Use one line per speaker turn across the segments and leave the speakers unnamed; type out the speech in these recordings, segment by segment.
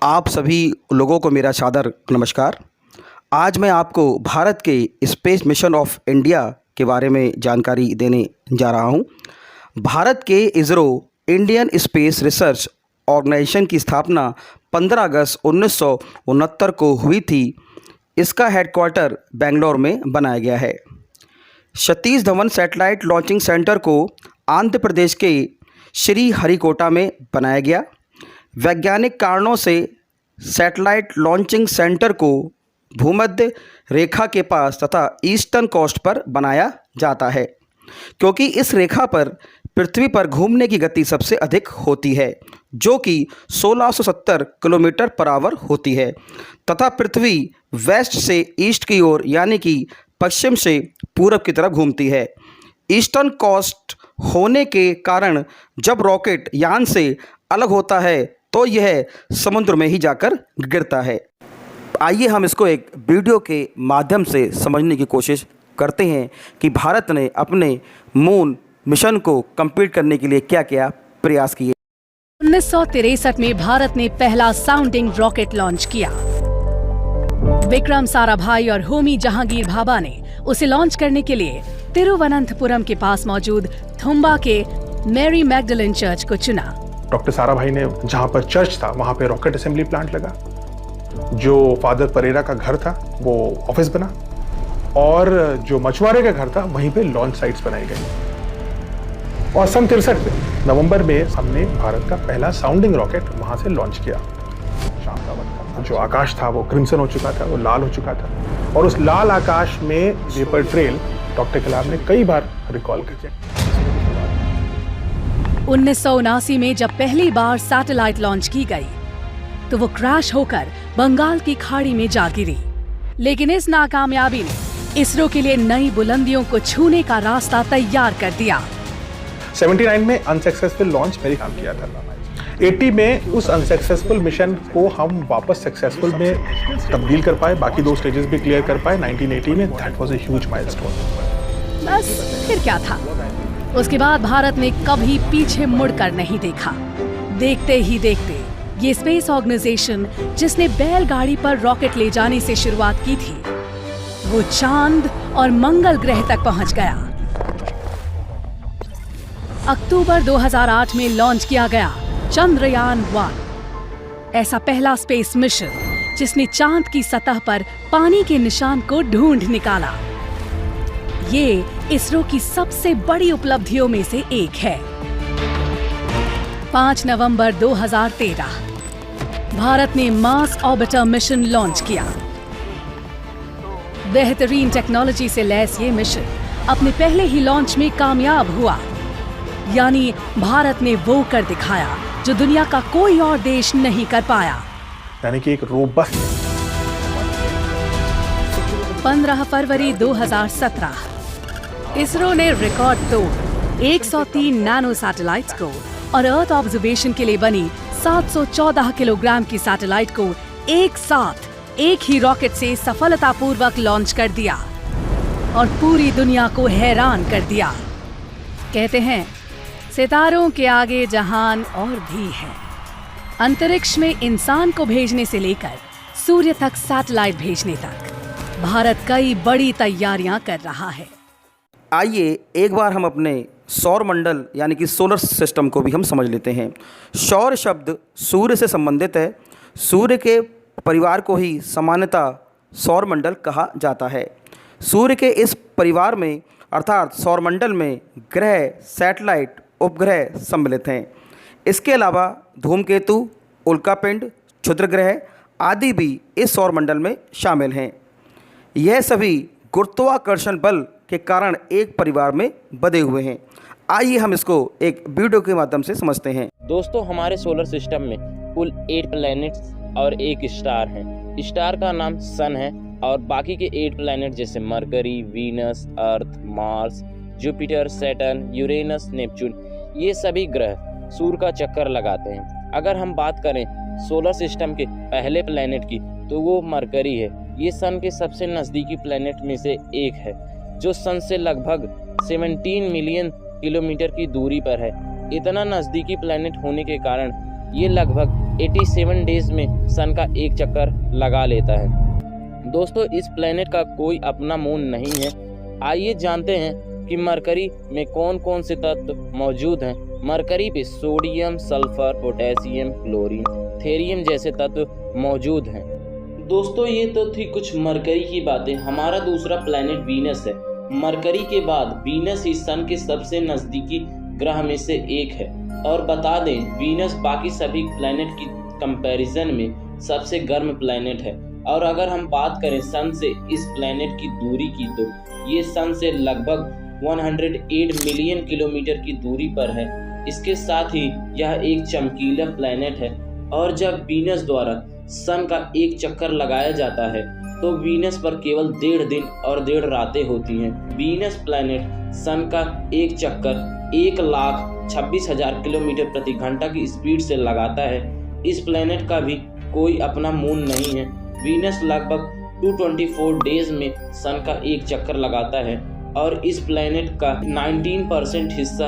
आप सभी लोगों को मेरा सादर नमस्कार। आज मैं आपको भारत के स्पेस मिशन ऑफ इंडिया के बारे में जानकारी देने जा रहा हूं। भारत के ISRO Indian space research organisation की स्थापना 15 अगस्त 1969 को हुई थी। इसका हेडक्वार्टर बेंगलोर में बनाया गया है। Satish Dhawan satellite launching centre को आंध्र प्रदेश के श्री हरिकोटा में बनाया गया। वैज्ञानिक कारणों से सैटेलाइट लॉन्चिंग सेंटर को भूमध्य रेखा के पास तथा ईस्टर्न कोस्ट पर बनाया जाता है, क्योंकि इस रेखा पर पृथ्वी पर घूमने की गति सबसे अधिक होती है, जो कि 1670 किलोमीटर पर आवर होती है, तथा पृथ्वी वेस्ट से ईस्ट की ओर यानी कि पश्चिम से पूरब की तरफ घूमती है। ईस्टर्न कोस्ट होने के कारण जब रॉकेट यान से अलग होता है तो यह समुद्र में ही जाकर गिरता है। आइए हम इसको एक वीडियो के माध्यम से समझने की कोशिश करते हैं कि भारत ने अपने मून मिशन को कंप्लीट करने के लिए क्या क्या प्रयास किए।
1963 में भारत ने पहला साउंडिंग रॉकेट लॉन्च किया। विक्रम साराभाई और होमी जहांगीर भाभा ने उसे लॉन्च करने के लिए तिरुवनंतपुरम के पास मौजूद थुम्बा के मैरी मैगडलेन चर्च को चुना।
डॉक्टर साराभाई ने जहां पर चर्च था वहां पे रॉकेट असेंबली प्लांट लगा। जो फादर परेरा का घर था वो ऑफिस बना, और जो मछुआरे का घर था वहीं पे लॉन्च साइट्स बनाई गई। और सन 63 में नवंबर में हमने भारत का पहला साउंडिंग रॉकेट वहां से लॉन्च किया। शाम का वक्त था, जो आकाश था वो क्रिम्सन हो चुका था, वो लाल हो चुका था, और उस लाल आकाश में वेपर ट्रेल डॉक्टर कलाम ने कई बार रिकॉल किया।
1979 में जब पहली बार सैटेलाइट लॉन्च की गई तो वो क्रैश होकर बंगाल की खाड़ी में जा गिरी। लेकिन इस नाकामयाबी ने इसरो के लिए नई बुलंदियों को छूने का रास्ता तैयार कर दिया।
79 में अनसक्सेसफुल लॉन्च मेरी काम किया था। 80 में उस अनसक्सेसफुल मिशन को हम वापस सक्सेसफुल में तब्दील कर पाए, बाकी दो स्टेजेस भी क्लियर कर पाए। 1980 में that was a huge milestone.
बस फिर क्या था, उसके बाद भारत ने कभी पीछे मुड़कर नहीं देखा। देखते ही देखते ये स्पेस ऑर्गेनाइजेशन जिसने बैलगाड़ी पर रॉकेट ले जाने से शुरुआत की थी, वो चांद और मंगल ग्रह तक पहुंच गया। अक्टूबर 2008 में लॉन्च किया गया चंद्रयान 1, ऐसा पहला स्पेस मिशन जिसने चांद की सतह पर पानी के निशान को ढूंढ निकाला। ये इसरो की सबसे बड़ी उपलब्धियों में से एक है। 5 नवंबर 2013 भारत ने मार्स ऑर्बिटर मिशन लॉन्च किया। बेहतरीन टेक्नोलॉजी से लैस ये मिशन अपने पहले ही लॉन्च में कामयाब हुआ। यानी भारत ने वो कर दिखाया जो दुनिया का कोई और देश नहीं कर पाया।
यानी कि एक रोबस्ट।
15 फरवरी 2017 इसरो ने रिकॉर्ड तोड़ 103 नैनो सैटेलाइट्स को और अर्थ ऑब्जर्वेशन के लिए बनी 714 किलोग्राम की सैटेलाइट को एक साथ एक ही रॉकेट से सफलतापूर्वक लॉन्च कर दिया और पूरी दुनिया को हैरान कर दिया। कहते हैं सितारों के आगे जहान और भी है। अंतरिक्ष में इंसान को भेजने से लेकर सूर्य तक सैटेलाइट भेजने तक भारत कई बड़ी तैयारियां कर रहा है।
आइए एक बार हम अपने सौर मंडल यानी कि सोलर सिस्टम को भी हम समझ लेते हैं। सौर शब्द सूर्य से संबंधित है। सूर्य के परिवार को ही सामान्यतः सौर मंडल कहा जाता है। सूर्य के इस परिवार में अर्थात सौर मंडल में ग्रह, सैटेलाइट, उपग्रह सम्मिलित हैं। इसके अलावा धूमकेतु, उल्कापिंड, क्षुद्रग्रह आदि भी इस सौर मंडल में शामिल हैं। यह सभी गुरुत्वाकर्षण बल के कारण एक परिवार में बंधे हुए हैं। आइए हम इसको एक वीडियो के माध्यम से समझते हैं।
दोस्तों, हमारे सोलर सिस्टम में कुल 8 प्लैनेट्स और एक स्टार है। स्टार का नाम सन है और बाकी के 8 प्लैनेट जैसे Mercury, Venus, Earth, Mars, Jupiter, Saturn, Uranus, Neptune, ये सभी ग्रह सूर्य का चक्कर लगाते हैं। अगर हम बात करें सोलर सिस्टम के पहले प्लैनेट की तो वो मरकरी है। ये सन के सबसे नज़दीकी प्लैनेट में से एक है, जो सन से लगभग 17 मिलियन किलोमीटर की दूरी पर है। इतना नज़दीकी प्लैनेट होने के कारण ये लगभग 87 डेज में सन का एक चक्कर लगा लेता है। दोस्तों, इस प्लेनेट का कोई अपना मून नहीं है। आइए जानते हैं कि मरकरी में कौन कौन से तत्व मौजूद हैं। मरकरी पे sodium, sulphur, potassium, chlorine, thorium जैसे तत्व मौजूद हैं। दोस्तों, ये तो थी कुछ मरकरी की बातें। हमारा दूसरा प्लेनेट वीनस है। मरकरी के बाद वीनस ही सन के सबसे नज़दीकी ग्रह में से एक है। और बता दें, वीनस बाकी सभी प्लेनेट की कंपैरिजन में सबसे गर्म प्लेनेट है। और अगर हम बात करें सन से इस प्लेनेट की दूरी की, तो ये सन से लगभग 108 मिलियन किलोमीटर की दूरी पर है। इसके साथ ही यह एक चमकीला प्लेनेट है। और जब वीनस द्वारा सन का एक चक्कर लगाया जाता है तो वीनस पर केवल 1.5 दिन और 1.5 रातें होती हैं। वीनस प्लैनेट सन का एक चक्कर 1,26,000 किलोमीटर प्रति घंटा की स्पीड से लगाता है। इस प्लैनेट का भी कोई अपना मून नहीं है। वीनस लगभग 224 डेज में सन का एक चक्कर लगाता है और इस प्लैनेट का 19% हिस्सा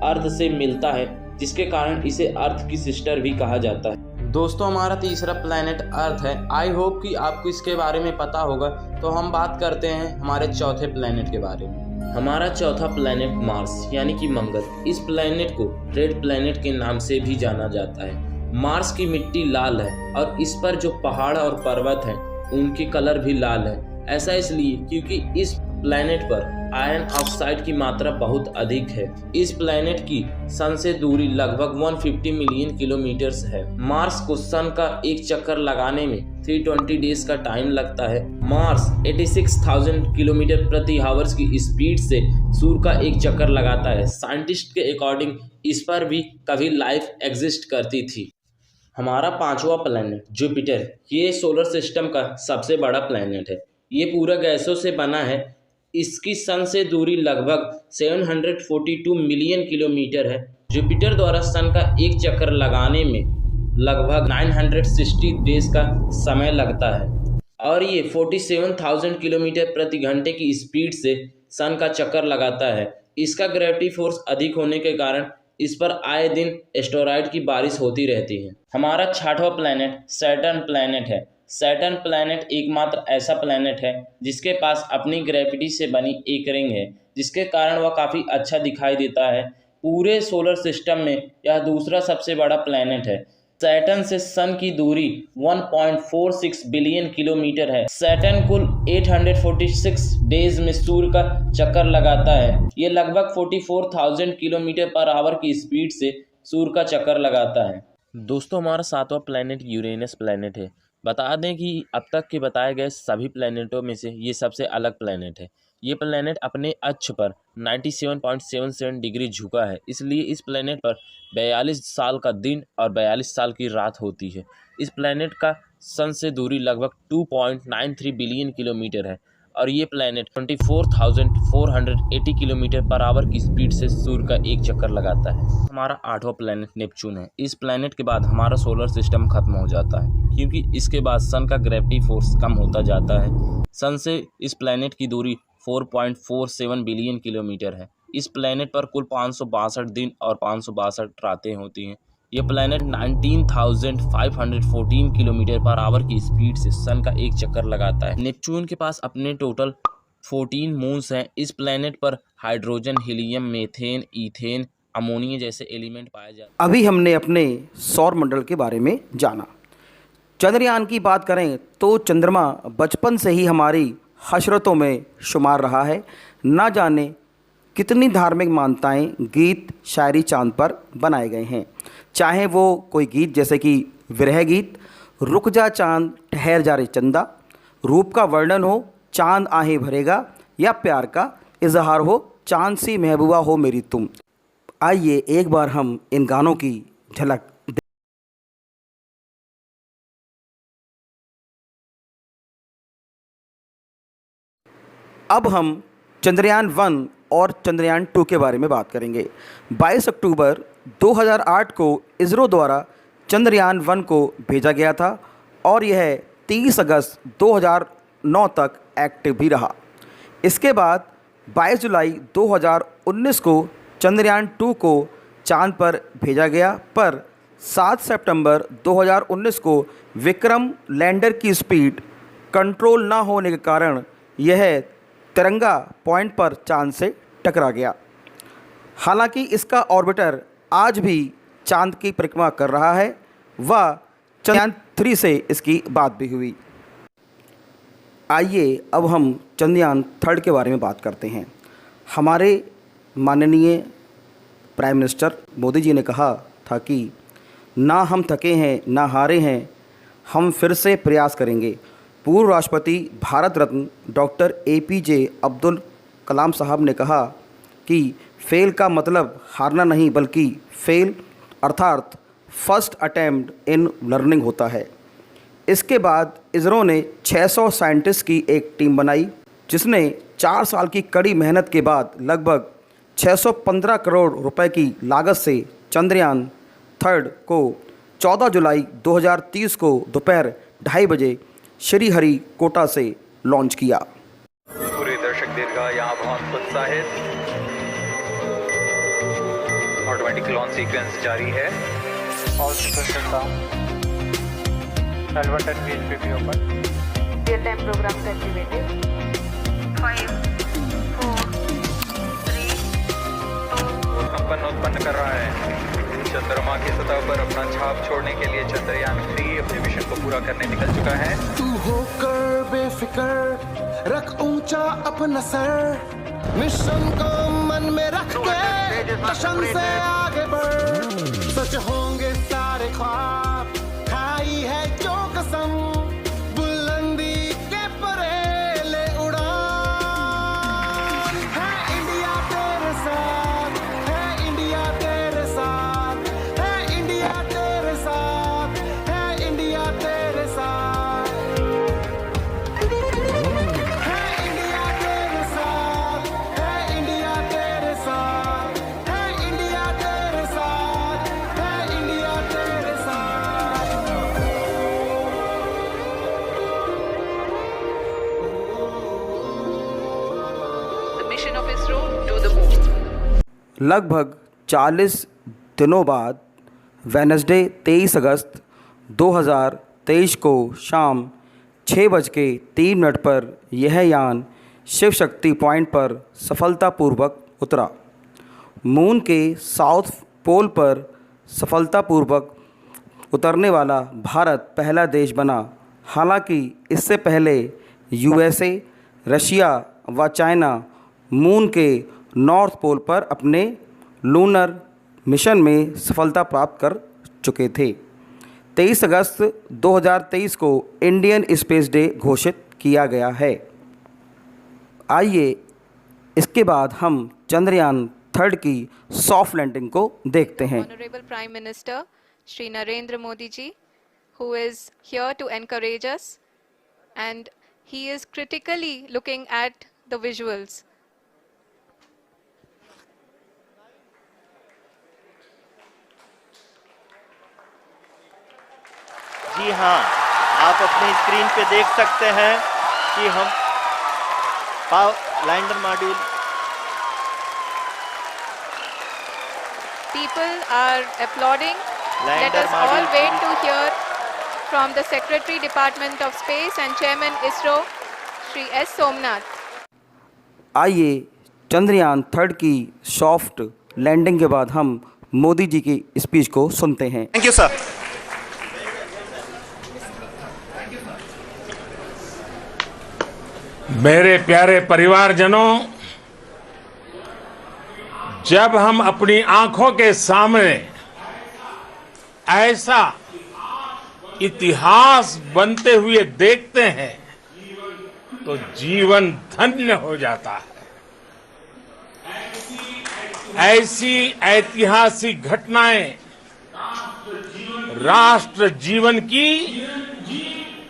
अर्थ से मिलता है, जिसके कारण इसे अर्थ की सिस्टर भी कहा जाता है। दोस्तों, हमारा तीसरा प्लैनेट अर्थ है। आई होप कि आपको इसके बारे में पता होगा। तो हम बात करते हैं हमारे चौथे प्लैनेट के बारे में। हमारा चौथा प्लैनेट मार्स यानी कि मंगल। इस प्लैनेट को रेड प्लैनेट के नाम से भी जाना जाता है। मार्स की मिट्टी लाल है और इस पर जो पहाड़ और पर्वत हैं उनके कलर भी लाल है। ऐसा इसलिए क्योंकि इस प्लैनेट पर आयरन ऑक्साइड की मात्रा बहुत अधिक है। इस प्लैनेट की सन से दूरी लगभग 150 मिलियन किलोमीटर है। मार्स को सन का एक चक्कर लगाने में 320 डेज का टाइम लगता है। मार्स 86,000 किलोमीटर प्रति आवर्स की स्पीड से सूर्य का एक चक्कर लगाता है। साइंटिस्ट के अकॉर्डिंग इस पर भी कभी लाइफ एग्जिस्ट करती थी। हमारा पांचवा प्लैनेट जुपिटर, ये सोलर सिस्टम का सबसे बड़ा प्लैनेट है। ये पूरा गैसों से बना है। इसकी सन से दूरी लगभग 742 मिलियन किलोमीटर है। जुपिटर द्वारा सन का एक चक्कर लगाने में लगभग 960 डेज का समय लगता है और ये 47,000 किलोमीटर प्रति घंटे की स्पीड से सन का चक्कर लगाता है। इसका ग्रेविटी फोर्स अधिक होने के कारण इस पर आए दिन एस्टेरॉयड की बारिश होती रहती है। हमारा छठवां प्लैनेट सैटर्न प्लैनेट है। सैटर्न प्लैनेट एकमात्र ऐसा प्लैनेट है जिसके पास अपनी ग्रेविटी से बनी एक रिंग है, जिसके कारण वह काफ़ी अच्छा दिखाई देता है। पूरे सोलर सिस्टम में यह दूसरा सबसे बड़ा प्लैनेट है। सैटर्न से सन की दूरी 1.46 बिलियन किलोमीटर है। सैटर्न कुल 846 डेज में सूर्य का चक्कर लगाता है। ये लगभग 44,000 किलोमीटर पर आवर की स्पीड से सूर्य का चक्कर लगाता है। दोस्तों, हमारा सातवां प्लैनेट यूरेनस प्लैनेट है। बता दें कि अब तक के बताए गए सभी प्लैनेटों में से ये सबसे अलग प्लैनेट है। ये प्लैनेट अपने अक्ष पर 97.77 डिग्री झुका है, इसलिए इस प्लैनेट पर 42 साल का दिन और 42 साल की रात होती है। इस प्लैनेट का सन से दूरी लगभग 2.93 बिलियन किलोमीटर है और ये प्लैनेट 24,480 किलोमीटर पर आवर की स्पीड से सूर्य का एक चक्कर लगाता है। हमारा आठवां प्लैनेट नेपच्यून है। इस प्लैनेट के बाद हमारा सोलर सिस्टम खत्म हो जाता है, क्योंककि इसके बाद सन का ग्रेविटी फोर्स कम होता जाता है। सन से इस प्लैनेट की दूरी 4.47 बिलियन किलोमीटर है। इस प्लैनेट पर कुल 562 दिन और 562 रातें होती हैं। यह प्लैनेट 19,514 किलोमीटर पर आवर की स्पीड से सन का एक चक्कर लगाता है। नेपच्यून के पास अपने टोटल 14 मून्स हैं। इस प्लैनेट पर hydrogen, helium, methane, ethane, ammonia जैसे एलिमेंट पाए जाते हैं।
अभी हमने अपने सौर मंडल के बारे में जाना। चंद्रयान की बात करें तो चंद्रमा बचपन से ही हमारी हशरतों में शुमार रहा है। ना जाने कितनी धार्मिक मान्यताएं, गीत, शायरी चांद पर बनाए गए हैं। चाहे वो कोई गीत जैसे कि विरह गीत, रुक जा चांद ठहर जा रे चंदा, रूप का वर्णन हो, चांद आहें भरेगा, या प्यार का इजहार हो, चांद सी महबूबा हो मेरी तुम। आइए एक बार हम इन गानों की झलक अब हम चंद्रयान 1 और चंद्रयान 2 के बारे में बात करेंगे। 22 अक्टूबर 2008 को इसरो द्वारा चंद्रयान 1 को भेजा गया था और यह 30 अगस्त 2009 तक एक्टिव भी रहा। इसके बाद 22 जुलाई 2019 को चंद्रयान 2 को चांद पर भेजा गया, पर 7 सितंबर 2019 को विक्रम लैंडर की स्पीड कंट्रोल ना होने के कारण यह तिरंगा पॉइंट पर चांद से टकरा गया। हालांकि इसका ऑर्बिटर आज भी चांद की परिक्रमा कर रहा है व चंद्रयान 3 से इसकी बात भी हुई। आइए अब हम चंद्रयान 3 के बारे में बात करते हैं। हमारे माननीय प्राइम मिनिस्टर मोदी जी ने कहा था कि ना हम थके हैं ना हारे हैं, हम फिर से प्रयास करेंगे। पूर्व राष्ट्रपति भारत रत्न डॉक्टर APJ अब्दुल कलाम साहब ने कहा कि फेल का मतलब हारना नहीं बल्कि फेल अर्थात फर्स्ट अटेम्प्ट इन लर्निंग होता है। इसके बाद इसरो ने 600 साइंटिस्ट की एक टीम बनाई जिसने 4 साल की कड़ी मेहनत के बाद लगभग 615 करोड़ रुपए की लागत से चंद्रयान 3 को 14 जुलाई 2030 को दोपहर 2:30 बजे श्रीहरिकोटा से लॉन्च किया।
पूरे दर्शक दीर्घा यहाँ बहुत उत्साहित। ऑटोमेटिक लॉन्च सीक्वेंस जारी है।
All sequences down. L1 and VLPP open.
Real-time programs activated. 5, 4, 3, 2.
कंपन उत्पन्न कर रहा है। चंद्रमा की सतह पर अपना छाप छोड़ने के लिए चंद्रयान 3 अपने मिशन को पूरा करने निकल चुका है।
तू होकर बेफिक्र रख ऊंचा अपना सर, मिशन को मन में रख के मिशन से आगे बढ़। सच होंगे सारे ख्वाब, खाई है जो कसम, बुलंदी के परे ले उड़ान। है इंडिया तेरे साथ, है इंडिया तेरे साथ, है इंडिया तेरे साथ, है इंडिया तेरे साथ, है इंडिया तेरे साथ, है इंडिया तेरे साथ, है इंडिया तेरे साथ, है इंडिया तेरे साथ।
The mission of ISRO to the moon.
लगभग 40 दिनों बाद वेडनेसडे 23 अगस्त 2023 को शाम 6:03 पर यह यान शिव शक्ति पॉइंट पर सफलतापूर्वक उतरा। मून के साउथ पोल पर सफलतापूर्वक उतरने वाला भारत पहला देश बना। हालांकि इससे पहले USA, रशिया व चाइना मून के नॉर्थ पोल पर अपने लूनर मिशन में सफलता प्राप्त कर चुके थे। 23 अगस्त 2023 को इंडियन स्पेस डे घोषित किया गया है। आइए इसके बाद हम चंद्रयान 3 की सॉफ्ट लैंडिंग को देखते हैं।
Honorable Prime Minister Shri Narendra Modi ji, who is here to encourage us, and he is critically looking at the visuals.
जी हाँ, आप अपनी स्क्रीन पे देख सकते हैं कि हम lander module
People are applauding. Let
Lander
us all
module
wait to hear from the Secretary Department of Space and Chairman ISRO, Shri S. Somnath.
आइए चंद्रयान 3 की सॉफ्ट लैंडिंग के बाद हम मोदी जी की स्पीच को सुनते हैं।
Thank you sir.
मेरे प्यारे परिवारजनों, जब हम अपनी आंखों के सामने ऐसा इतिहास बनते हुए देखते हैं तो जीवन धन्य हो जाता है। ऐसी ऐतिहासिक घटनाएं राष्ट्र जीवन की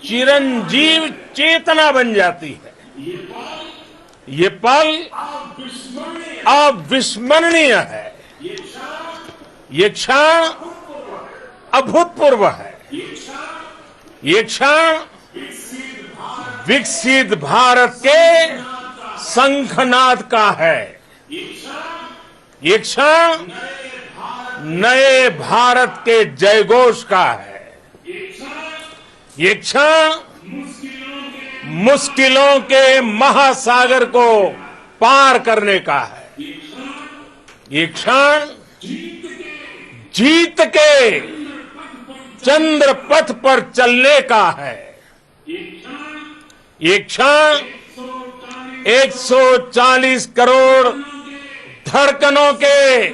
चिरंजीव चेतना बन जाती है। ये पल अविस्मरणीय है। ये क्षण अभूतपूर्व है। ये क्षण विकसित भारत के शंखनाद का है। ये क्षण नए भारत के जयघोष का है। ये क्षण मुश्किलों के महासागर को पार करने का है। ये क्षण जीत के चंद्र पथ पर चलने का है। ये क्षण 140 करोड़ धड़कनों के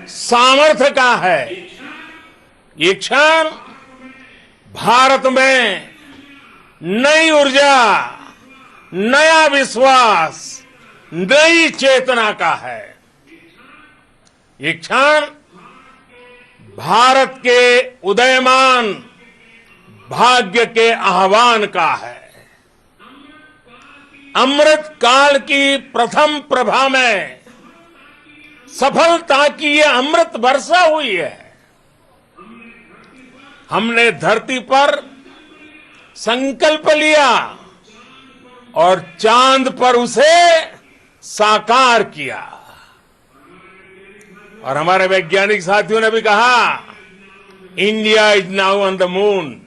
सामर्थ्य का है। ये क्षण भारत में नई ऊर्जा, नया विश्वास, नई चेतना का है। ये क्षण भारत के उदयमान भाग्य के आह्वान का है। अमृत काल की प्रथम प्रभा में सफलता की ये अमृत वर्षा हुई है। हमने धरती पर संकल्प लिया और चांद पर उसे साकार किया। और हमारे वैज्ञानिक साथियों ने भी कहा, India is now on the moon.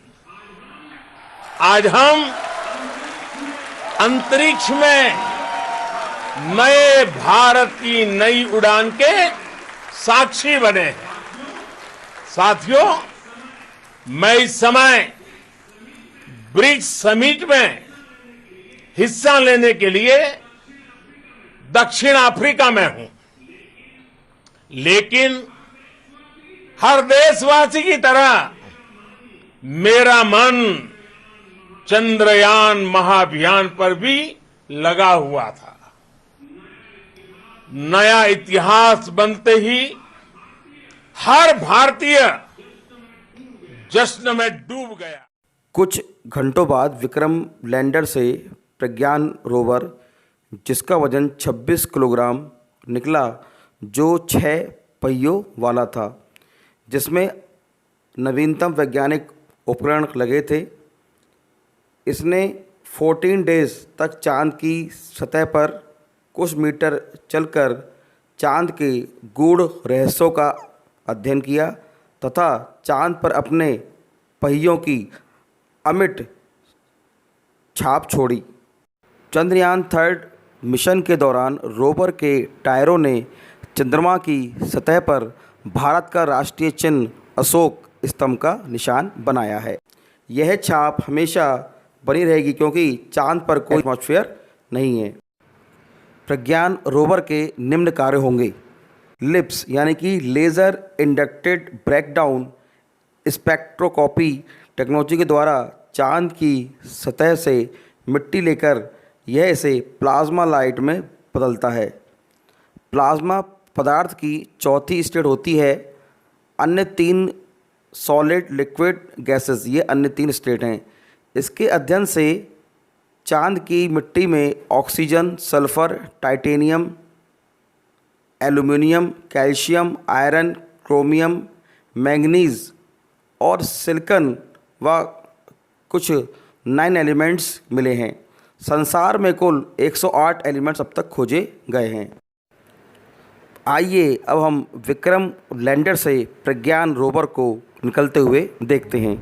आज हम अंतरिक्ष में नए भारत की नई उड़ान के साक्षी बने हैं। साथियों, मैं इस समय ब्रिक्स समिट में हिस्सा लेने के लिए दक्षिण अफ्रीका में हूं, लेकिन हर देशवासी की तरह मेरा मन चंद्रयान महाअभियान पर भी लगा हुआ था। नया इतिहास बनते ही हर भारतीय जश्न में डूब गया।
कुछ घंटों बाद विक्रम लैंडर से प्रज्ञान रोवर, जिसका वजन 26 किलोग्राम निकला, जो 6 पहियों वाला था, जिसमें नवीनतम वैज्ञानिक उपकरण लगे थे। इसने 14 डेज तक चांद की सतह पर कुछ मीटर चलकर चांद के गूढ़ रहस्यों का अध्ययन किया तथा चांद पर अपने पहियों की अमिट छाप छोड़ी। चंद्रयान 3 मिशन के दौरान रोवर के टायरों ने चंद्रमा की सतह पर भारत का राष्ट्रीय चिन्ह अशोक स्तंभ का निशान बनाया है। यह छाप हमेशा बनी रहेगी क्योंकि चांद पर कोई एटमॉस्फेयर नहीं है। प्रज्ञान रोवर के निम्न कार्य होंगे। लिप्स यानी कि laser inducted breakdown spectroscopy technology के द्वारा चांद की सतह से मिट्टी लेकर यह इसे प्लाज्मा लाइट में बदलता है। प्लाज्मा पदार्थ की चौथी स्टेट होती है। अन्य 3 सॉलिड, लिक्विड, गैसेस, ये अन्य 3 स्टेट हैं। इसके अध्ययन से चांद की मिट्टी में oxygen, sulphur, titanium, aluminium, calcium, iron, chromium, manganese और सिलिकॉन व कुछ 9 एलिमेंट्स मिले हैं। संसार में कुल 108 एलिमेंट्स अब तक खोजे गए हैं। आइए अब हम विक्रम लैंडर से प्रज्ञान रोवर को निकलते हुए देखते हैं।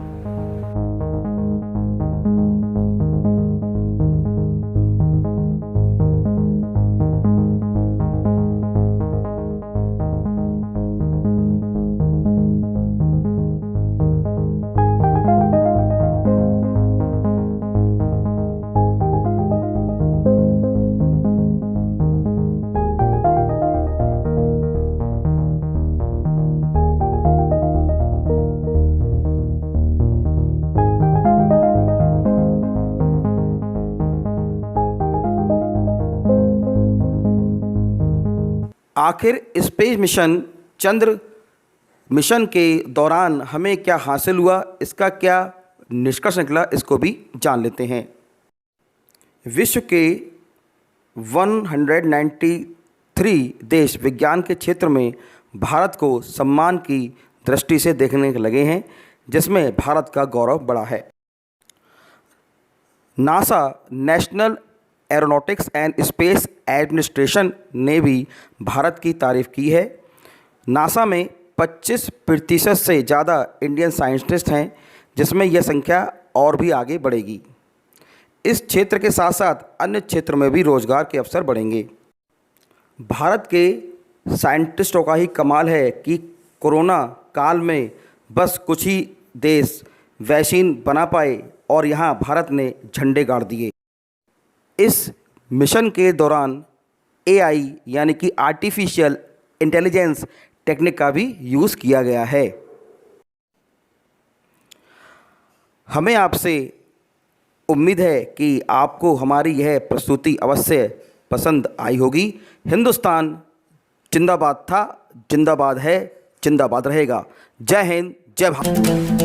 आखिर स्पेस मिशन चंद्र मिशन के दौरान हमें क्या हासिल हुआ, इसका क्या निष्कर्ष निकला, इसको भी जान लेते हैं। विश्व के 193 देश विज्ञान के क्षेत्र में भारत को सम्मान की दृष्टि से देखने लगे हैं, जिसमें भारत का गौरव बढ़ा है। NASA national aeronautics and space administration ने भी भारत की तारीफ की है। नासा में 25% से ज़्यादा इंडियन साइंटिस्ट हैं, जिसमें यह संख्या और भी आगे बढ़ेगी। इस क्षेत्र के साथ साथ अन्य क्षेत्र में भी रोजगार के अवसर बढ़ेंगे। भारत के साइंटिस्टों का ही कमाल है कि कोरोना काल में बस कुछ ही देश वैक्सीन बना पाए और यहाँ भारत ने झंडे गाड़ दिए। इस मिशन के दौरान AI यानी कि आर्टिफिशियल इंटेलिजेंस टेक्निक का भी यूज़ किया गया है। हमें आपसे उम्मीद है कि आपको हमारी यह प्रस्तुति अवश्य पसंद आई होगी। हिंदुस्तान जिंदाबाद था, जिंदाबाद है, जिंदाबाद रहेगा। जय हिंद, जय भारत।